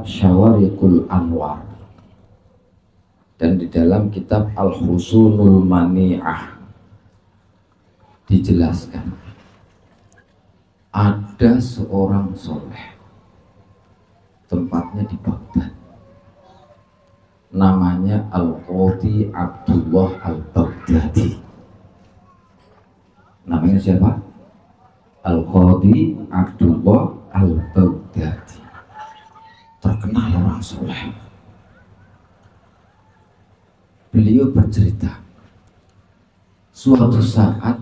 kitab Syawariqul Anwar dan di dalam kitab Al-Husunul Mani'ah dijelaskan ada seorang soleh, tempatnya di Baghdad, namanya Al-Qadhi Abdullah Al-Baghdadi. Namanya siapa? Al-Qadhi Abdullah Al-Baghdadi, terkenal orang soleh. Beliau bercerita, suatu saat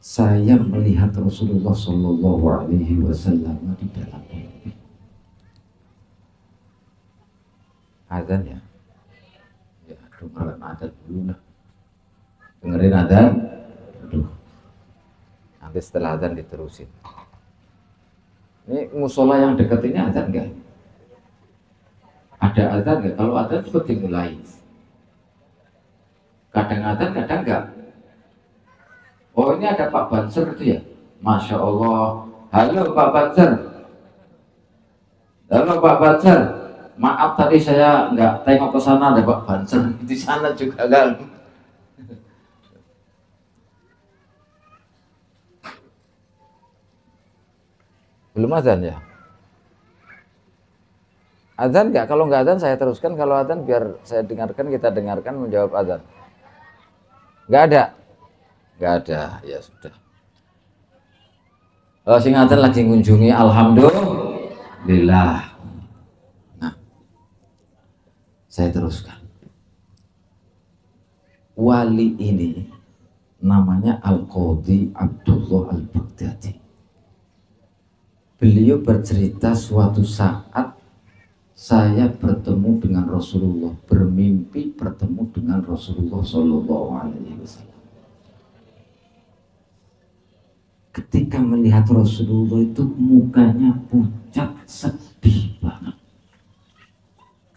saya melihat Rasulullah Shallallahu Alaihi Wasallam di dalam mimpi. Azan ya, ya dengerin azan dulu lah. Dengerin azan, aduh. Nanti setelah azan diterusin. Ini musola yang dekat ini azan nggak? Ada azan nggak? Kalau azan cepat dimulai. Kadang azan, kadang nggak. Oh ini ada Pak Banser itu ya, Masya Allah. Halo Pak Banser. Halo Pak Banser. Maaf tadi saya nggak tengok ke sana, ada Pak Banser di sana juga kan. Belum azan ya? Azan nggak? Kalau nggak azan saya teruskan. Kalau azan biar saya dengarkan, kita dengarkan menjawab azan. Nggak ada? Nggak ada, ya sudah. Sing azan lagi mengunjungi, alhamdulillah. Nah, saya teruskan. Wali ini namanya Al-Qadhi Abdullah Al-Baghdadi. Beliau bercerita suatu saat saya bertemu dengan Rasulullah, bermimpi bertemu dengan Rasulullah Shallallahu Alaihi Wasallam. Ketika melihat Rasulullah itu mukanya pucat, sedih banget,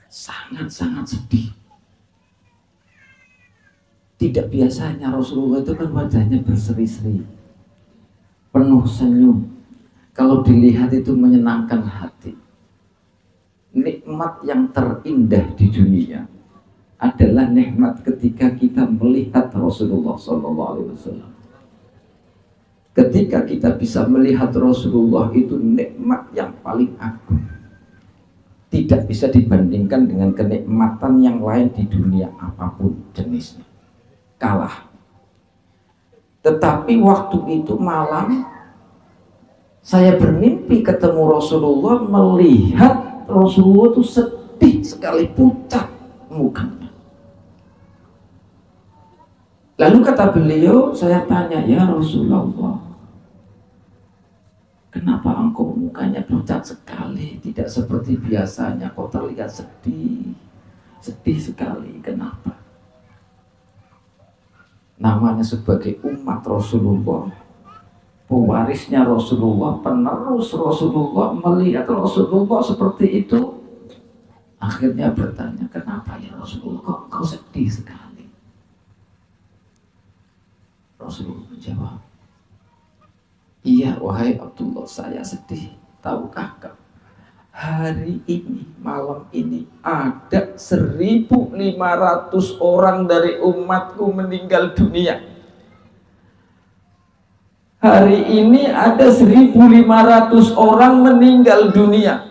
sangat-sangat sedih. Tidak biasanya Rasulullah itu kan wajahnya berseri-seri, penuh senyum. Kalau dilihat itu menyenangkan hati. Nikmat yang terindah di dunia adalah nikmat ketika kita melihat Rasulullah SAW. Ketika kita bisa melihat Rasulullah itu nikmat yang paling agung. Tidak bisa dibandingkan dengan kenikmatan yang lain di dunia apapun jenisnya. Kalah. Tetapi waktu itu malam saya bermimpi ketemu Rasulullah, melihat Rasulullah itu sedih sekali, pucat mukanya. Lalu kata beliau, saya tanya, ya Rasulullah, kenapa engkau mukanya pucat sekali, tidak seperti biasanya, kau terlihat sedih, sedih sekali, kenapa? Namanya sebagai umat Rasulullah, pewarisnya Rasulullah, penerus Rasulullah, melihat Rasulullah seperti itu, akhirnya bertanya, kenapa ya Rasulullah kok engkau sedih sekali? Rasulullah menjawab, iya wahai Abdullah, saya sedih. Tahukah kau, hari ini, malam ini ada 1.500 orang dari umatku meninggal dunia. Hari ini ada 1.500 orang meninggal dunia.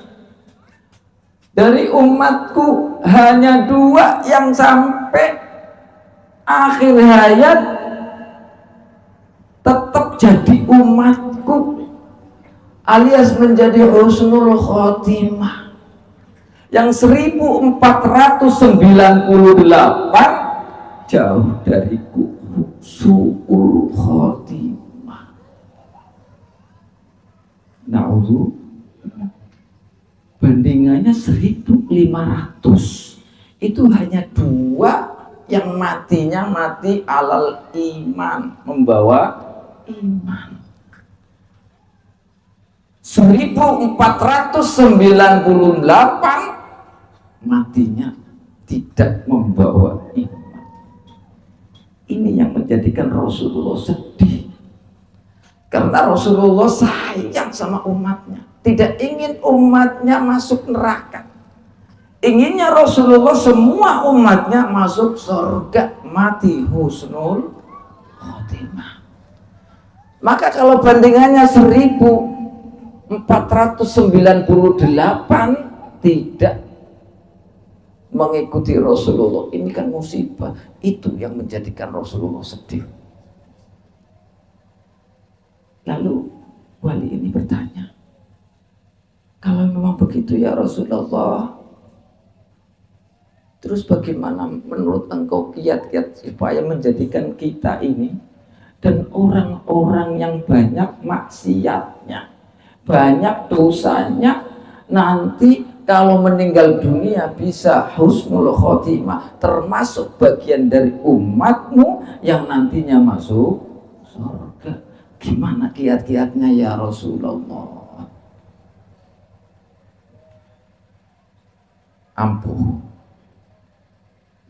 Dari umatku hanya 2 yang sampai akhir hayat tetap jadi umatku, alias menjadi husnul khotimah. Yang 1498 jauh dariku, su'ul khotimah. Na'udzu, bandingannya 1.500. Itu hanya 2 yang matinya mati alal iman, membawa iman. 1498 matinya tidak membawa iman. Ini yang menjadikan Rasulullah sedih, karena Rasulullah sayang sama umatnya, tidak ingin umatnya masuk neraka. Inginnya Rasulullah semua umatnya masuk surga, mati husnul khotimah. Maka kalau bandingannya 1498 tidak mengikuti Rasulullah, ini kan musibah. Itu yang menjadikan Rasulullah sedih. Lalu wali ini bertanya, kalau memang begitu ya Rasulullah, terus bagaimana menurut engkau kiat-kiat supaya menjadikan kita ini dan orang-orang yang banyak maksiatnya, banyak dosanya, nanti kalau meninggal dunia bisa husnul khotimah, termasuk bagian dari umatmu yang nantinya masuk surga. Gimana kiat-kiatnya ya Rasulullah? Ampuh.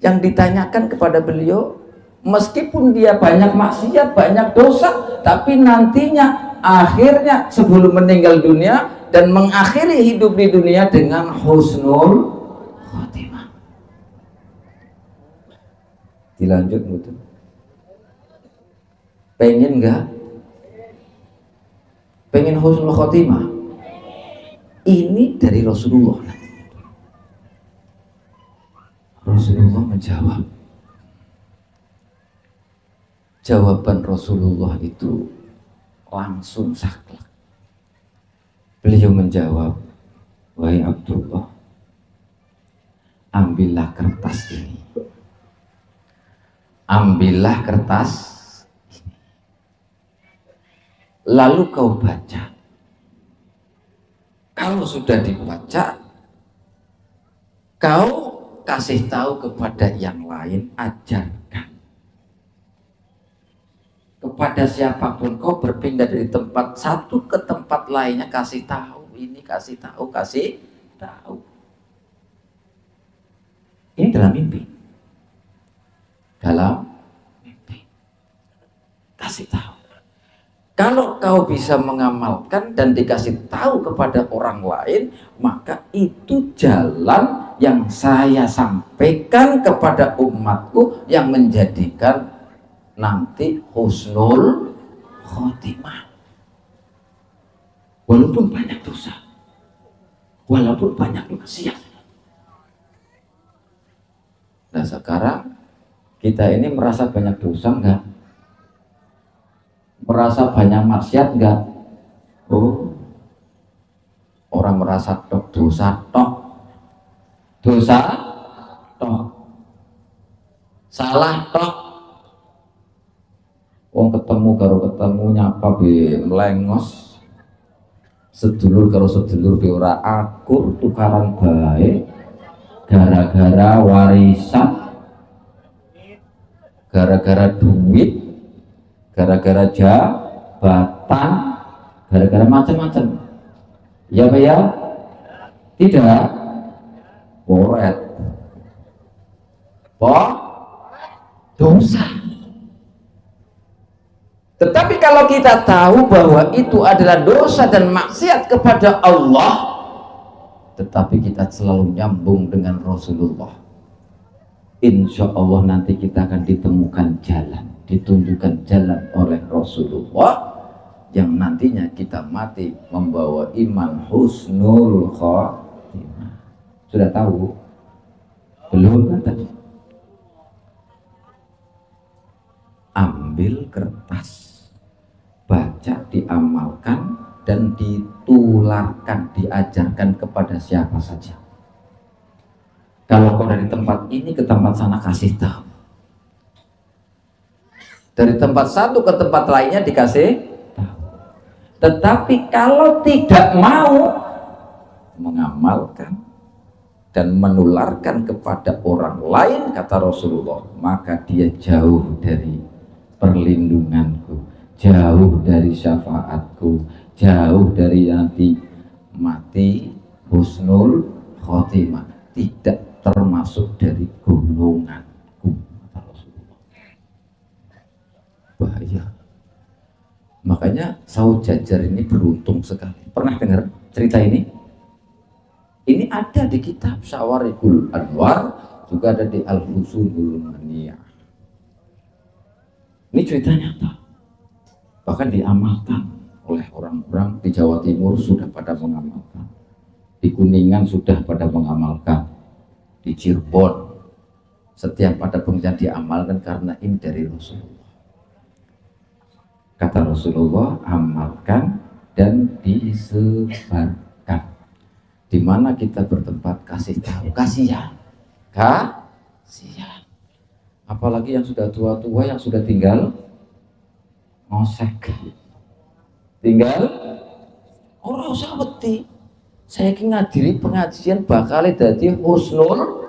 Yang ditanyakan kepada beliau, meskipun dia banyak maksiat, banyak dosa, tapi nantinya akhirnya sebelum meninggal dunia dan mengakhiri hidup di dunia dengan husnul khotimah. Dilanjut betul. Pengen nggak? Pengen husnul khotimah? Ini dari Rasulullah. Rasulullah menjawab. Jawaban Rasulullah itu langsung saklek. Beliau menjawab, wahai Abdullah, ambillah kertas ini. Ambillah kertas ini. Lalu kau baca. Kalau sudah dibaca, kau kasih tahu kepada yang lain, ajarkan. Kepada siapapun kau berpindah dari tempat satu ke tempat lainnya, kasih tahu ini, kasih tahu, kasih tahu. Ini dalam mimpi. Dalam mimpi. Kasih tahu. Kalau kau bisa mengamalkan dan dikasih tahu kepada orang lain, maka itu jalan yang saya sampaikan kepada umatku yang menjadikan nanti husnul khotimah. Walaupun banyak dosa, walaupun banyak maksiat. Nah sekarang kita ini merasa banyak dosa enggak? Merasa banyak maksiat enggak? Oh, orang merasa tok dosa tok, dosa tok, salah tok. Wong ketemu karo ketemu nyapa be melengos, sedulur karo sedulur be ora akur, tukaran bae gara-gara warisan, gara-gara duit, gara-gara jabatan, gara-gara macam-macam. Ya Pak ya? Tidak. Poret. Dosa. Tetapi kalau kita tahu bahwa itu adalah dosa dan maksiat kepada Allah, tetapi kita selalu nyambung dengan Rasulullah, insya Allah nanti kita akan ditemukan jalan, ditunjukkan jalan oleh Rasulullah yang nantinya kita mati membawa iman husnul khotimah. Sudah tahu? Belum kan tadi? Ambil kertas, baca, diamalkan dan ditularkan, diajarkan kepada siapa saja. Kalau kau dari tempat ini ke tempat sana, kasih tahu. Dari tempat satu ke tempat lainnya dikasih tahu. Tetapi kalau tidak mau mengamalkan dan menularkan kepada orang lain, kata Rasulullah, maka dia jauh dari perlindunganku, jauh dari syafaatku, jauh dari nanti mati husnul khotimah, tidak termasuk dari golonganku, kata Rasulullah. Bahaya. Makanya Saud Jajar ini beruntung sekali. Pernah dengar cerita ini? Ini ada di kitab Syawarikul Anwar, juga ada di Al-Fusulul Maniyah. Ini cerita nyata, bahkan diamalkan oleh orang-orang di Jawa Timur, sudah pada mengamalkan, di Kuningan sudah pada mengamalkan, di Cirebon setiap pada pengajian diamalkan, karena ini dari Rasulullah. Kata Rasulullah, amalkan dan disebarkan. Di mana kita bertempat, kasih tahu, kasihan, kasihan. Apalagi yang sudah tua-tua, yang sudah tinggal ngosek, tinggal orang usah wedi. Saya ngadiri pengajian bakal dadi husnul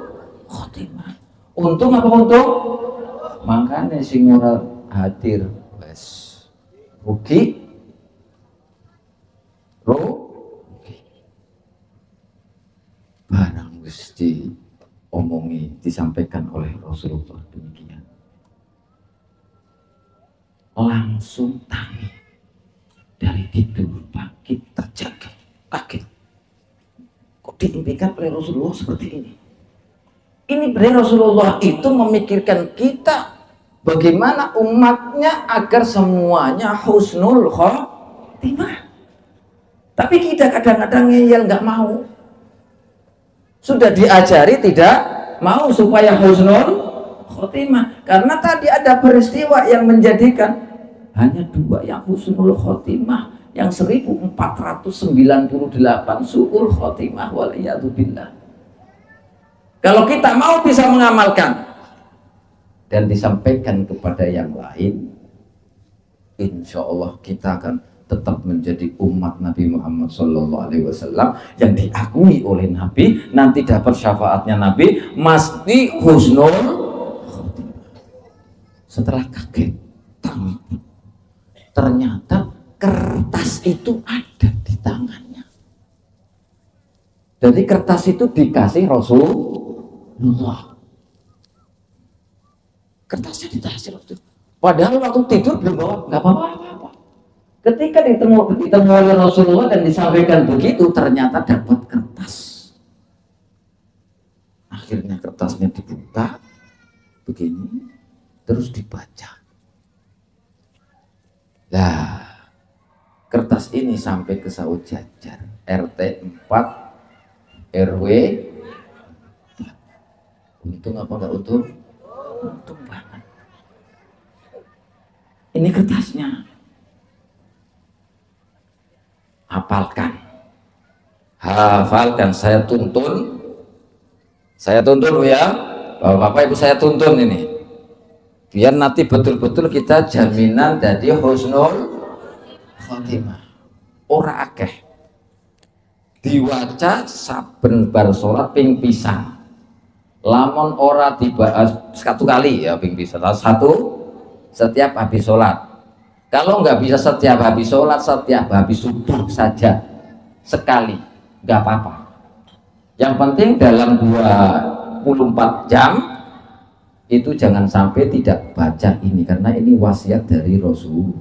khotimah. Untung apa untung? Makanya sing ora hadir wes rugi. Barang wis diomongi, disampaikan oleh Rasulullah demikian, langsung tangi dari tidur pagi terjaga, kaget kok diimpikan oleh Rasulullah seperti ini. Ini benar, Rasulullah itu memikirkan kita, bagaimana umatnya agar semuanya husnul khotimah. Tapi kita kadang-kadang ngeyel, nggak mau. Sudah diajari tidak mau supaya husnul khotimah, karena tadi ada peristiwa yang menjadikan hanya dua yang husnul khotimah, yang 1498 su'ul khotimah, waliyadzubillah. Kalau kita mau bisa mengamalkan dan disampaikan kepada yang lain, insya Allah kita akan tetap menjadi umat Nabi Muhammad SAW yang diakui oleh Nabi, nanti dapat syafaatnya Nabi, mesti husnul khotimah. Setelah kaget, ternyata kertas itu ada di tangannya. Jadi kertas itu dikasih Rasulullah. Kertasnya dikasih Rasulullah. Padahal waktu tidur belum bawa, nggak apa-apa. Ketika ditemu oleh Rasulullah dan disampaikan begitu, ternyata dapat kertas. Akhirnya kertasnya dibuka begini, terus dibaca. Lah, kertas ini sampai ke Saud Jajar, RT 4 RW 4. Untung apa enggak untung? Untung banget. Ini kertasnya. Hafalkan, saya tuntun ya, Bapak Ibu, saya tuntun ini, biar nanti betul-betul kita jaminan dari husnul khotimah. Ora akeh diwaca saben bar salat ping pisan, lamun ora dibahas satu kali ya ping pisan, satu setiap habis sholat. Kalau nggak bisa setiap habis sholat, setiap habis subuh saja sekali, nggak apa-apa. Yang penting dalam 24 jam itu jangan sampai tidak baca ini, karena ini wasiat dari Rasul.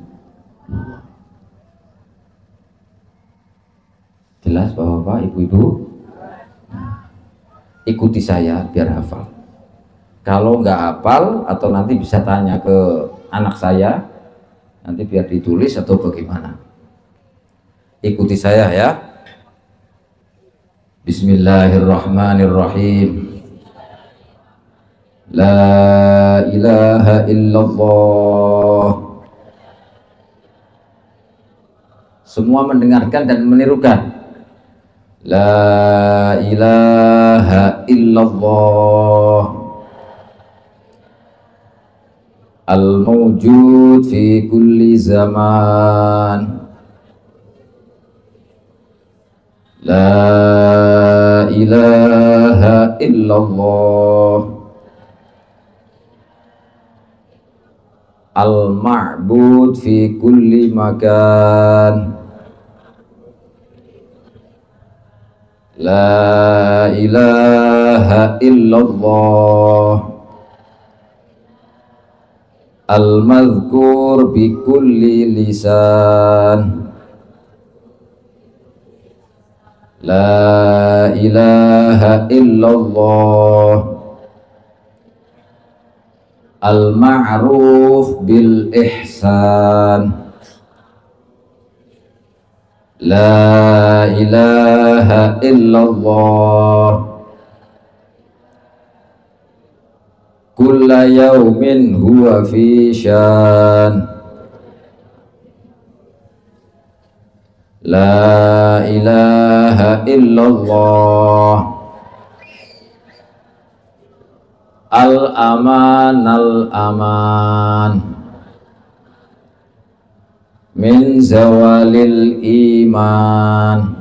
Jelas Bapak-bapak, ibu-ibu? Ikuti saya biar hafal. Kalau nggak hafal atau nanti bisa tanya ke anak saya, nanti biar ditulis atau bagaimana. Ikuti saya ya. Bismillahirrahmanirrahim. La ilaha illallah. Semua mendengarkan dan menirukan. La ilaha illallah. Al-mawjud fi kulli zaman. La ilaha illallah. Al-ma'bud fi kulli makan. La ilaha illallah. Al-madhkur bi kulli lisan. La ilaha illallah. Al-ma'ruf bil ihsan. La ilaha illallah. Kulla yawmin huwa fi syan. La ilaha illallah. Al-aman al-aman min zawalil iman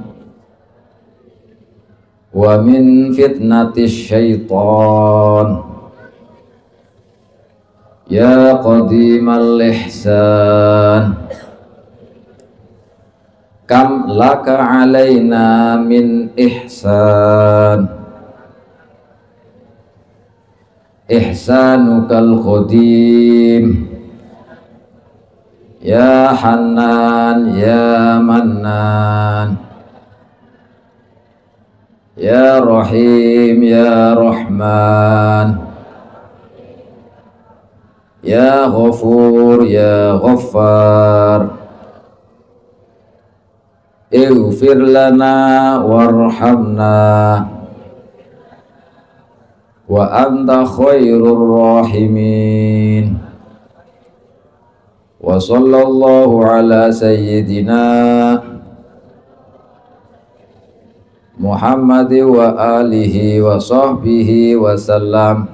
wa min fitnatis syaitan. Ya qadimal ihsan, kam laka alaina min ihsan. Ihsanukal qadim. Ya Hanan ya Mannan, ya Rahim ya Rahman, ya Ghafur ya Ghaffar. Ighfir lana warhamna wa anta khairur rahimin. Wa sallallahu ala sayyidina Muhammad wa alihi wa sahbihi wa sallam.